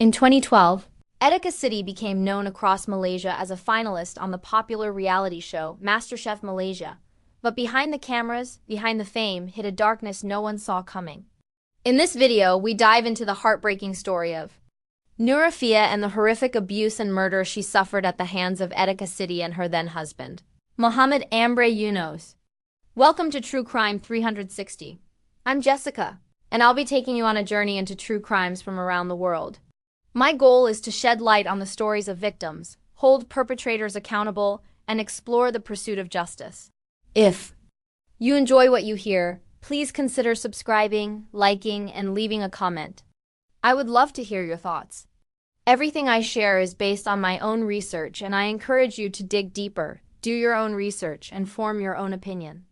In 2012, Etiqah Siti became known across Malaysia as a finalist on the popular reality show MasterChef Malaysia. But behind the cameras, behind the fame, hid a darkness no one saw coming. In this video, we dive into the heartbreaking story of Noorashikeen and the horrific abuse and murder she suffered at the hands of Etiqah Siti and her then-husband, Muhammad Ambre Yunus. Welcome to True Crime 360. I'm Jessica, and I'll be taking you on a journey into true crimes from around the world. My goal is to shed light on the stories of victims, hold perpetrators accountable, and explore the pursuit of justice. If you enjoy what you hear, please consider subscribing, liking, and leaving a comment. I would love to hear your thoughts. Everything I share is based on my own research, and I encourage you to dig deeper, do your own research, and form your own opinion.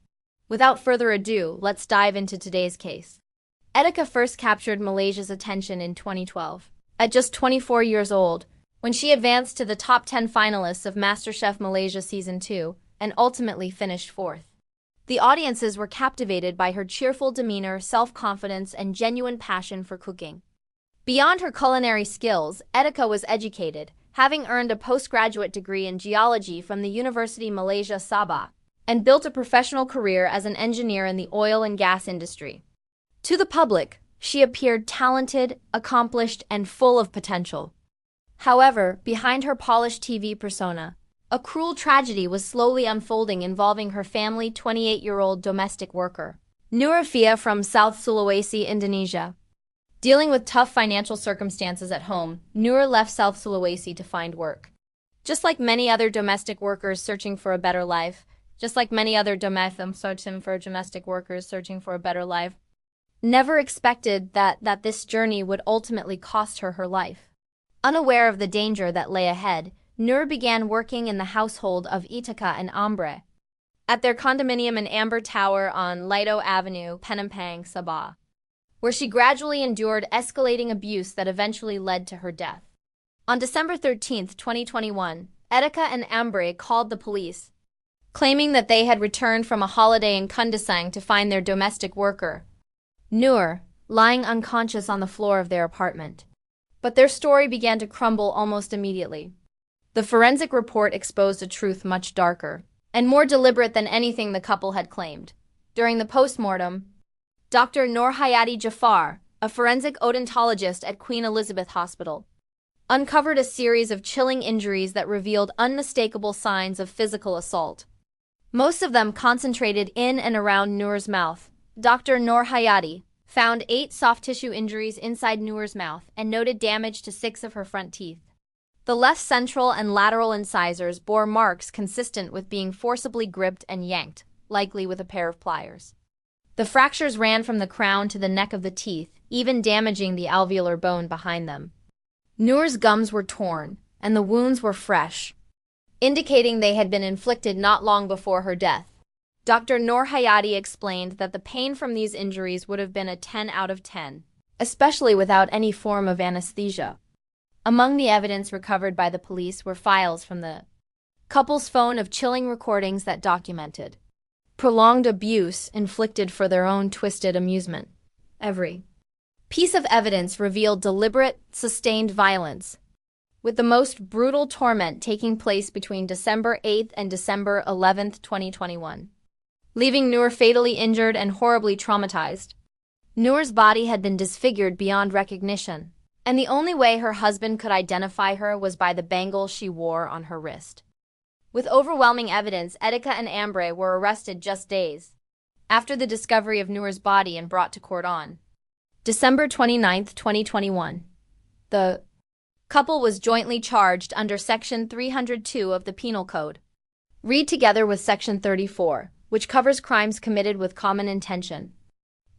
Without further ado, let's dive into today's case. Etiqah first captured Malaysia's attention in 2012. At just 24 years old, when she advanced to the top 10 finalists of MasterChef Malaysia Season 2 and ultimately finished fourth. The audiences were captivated by her cheerful demeanor, self-confidence, and genuine passion for cooking. Beyond her culinary skills, Etiqah was educated, having earned a postgraduate degree in geology from the University Malaysia Sabah, and built a professional career as an engineer in the oil and gas industry. To the public, she appeared talented, accomplished, and full of potential. However, behind her polished TV persona, a cruel tragedy was slowly unfolding involving her family 28-year-old domestic worker, Noorashikeen from South Sulawesi, Indonesia. Dealing with tough financial circumstances at home, Noor left South Sulawesi to find work. Just like many other domestic workers searching for a better life, never expected that this journey would ultimately cost her life. Unaware of the danger that lay ahead, Noor began working in the household of Etiqah and Ambre at their condominium in Amber Tower on Lido Avenue, Penampang, Sabah, where she gradually endured escalating abuse that eventually led to her death. On December 13, 2021, Etiqah and Ambre called the police, claiming that they had returned from a holiday in Kundasang to find their domestic worker, Noor, lying unconscious on the floor of their apartment. But their story began to crumble almost immediately. The forensic report exposed a truth much darker and more deliberate than anything the couple had claimed. During the postmortem, Dr. Noorashikeen Jafar, a forensic odontologist at Queen Elizabeth Hospital, uncovered a series of chilling injuries that revealed unmistakable signs of physical assault. Most of them concentrated in and around Noor's mouth. Dr. Noorashikeen found 8 soft tissue injuries inside Noor's mouth and noted damage to 6 of her front teeth. The left central and lateral incisors bore marks consistent with being forcibly gripped and yanked, likely with a pair of pliers. The fractures ran from the crown to the neck of the teeth, even damaging the alveolar bone behind them. Noor's gums were torn, and the wounds were fresh, indicating they had been inflicted not long before her death. Dr. Noorashikeen explained that the pain from these injuries would have been a 10 out of 10, especially without any form of anesthesia. Among the evidence recovered by the police were files from the couple's phone of chilling recordings that documented prolonged abuse inflicted for their own twisted amusement. Every piece of evidence revealed deliberate, sustained violence, with the most brutal torment taking place between December 8th and December 11th, 2021. Leaving Noor fatally injured and horribly traumatized. Noor's body had been disfigured beyond recognition, and the only way her husband could identify her was by the bangle she wore on her wrist. With overwhelming evidence, Etiqah and Ambre were arrested just days after the discovery of Noor's body and brought to court on December 29, 2021. The couple was jointly charged under Section 302 of the Penal Code. Read together with Section 34. Which covers crimes committed with common intention.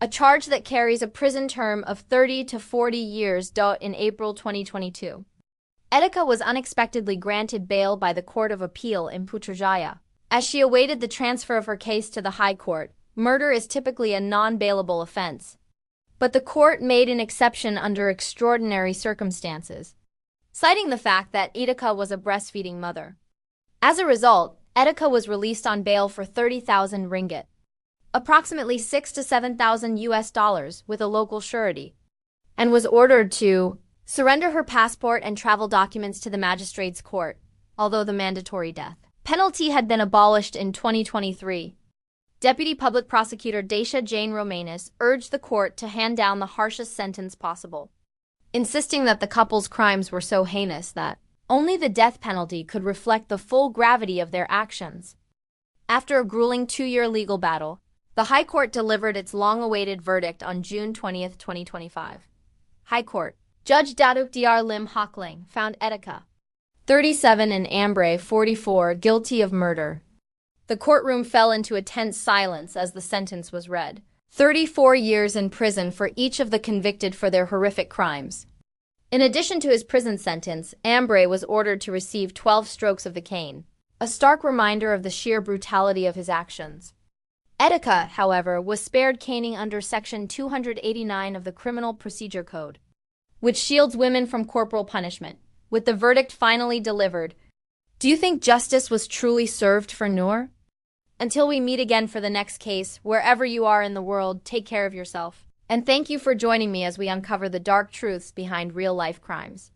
A charge that carries a prison term of 30 to 40 years. In April 2022, Etiqah was unexpectedly granted bail by the Court of Appeal in Putrajaya. As she awaited the transfer of her case to the High Court, murder is typically a non-bailable offense. But the court made an exception under extraordinary circumstances, citing the fact that Etiqah was a breastfeeding mother. As a result, Etiqah was released on bail for 30,000 ringgit, approximately $6,000 to $7,000 US, with a local surety, and was ordered to surrender her passport and travel documents to the magistrate's court, although the mandatory death penalty had been abolished in 2023. Deputy Public Prosecutor Daisha Jane Romanis urged the court to hand down the harshest sentence possible, insisting that the couple's crimes were so heinous that only the death penalty could reflect the full gravity of their actions. After a grueling 2-year legal battle, the High Court delivered its long-awaited verdict on June 20, 2025. High Court. Judge Datuk Dr. Lim Hockling found Etiqah, 37, and Ambre, 44, guilty of murder. The courtroom fell into a tense silence as the sentence was read. 34 years in prison for each of the convicted for their horrific crimes. In addition to his prison sentence, Ambre was ordered to receive 12 strokes of the cane, a stark reminder of the sheer brutality of his actions. Etiqah, however, was spared caning under Section 289 of the Criminal Procedure Code, which shields women from corporal punishment. With the verdict finally delivered, do you think justice was truly served for Noor? Until we meet again for the next case, wherever you are in the world, take care of yourself. And thank you for joining me as we uncover the dark truths behind real-life crimes.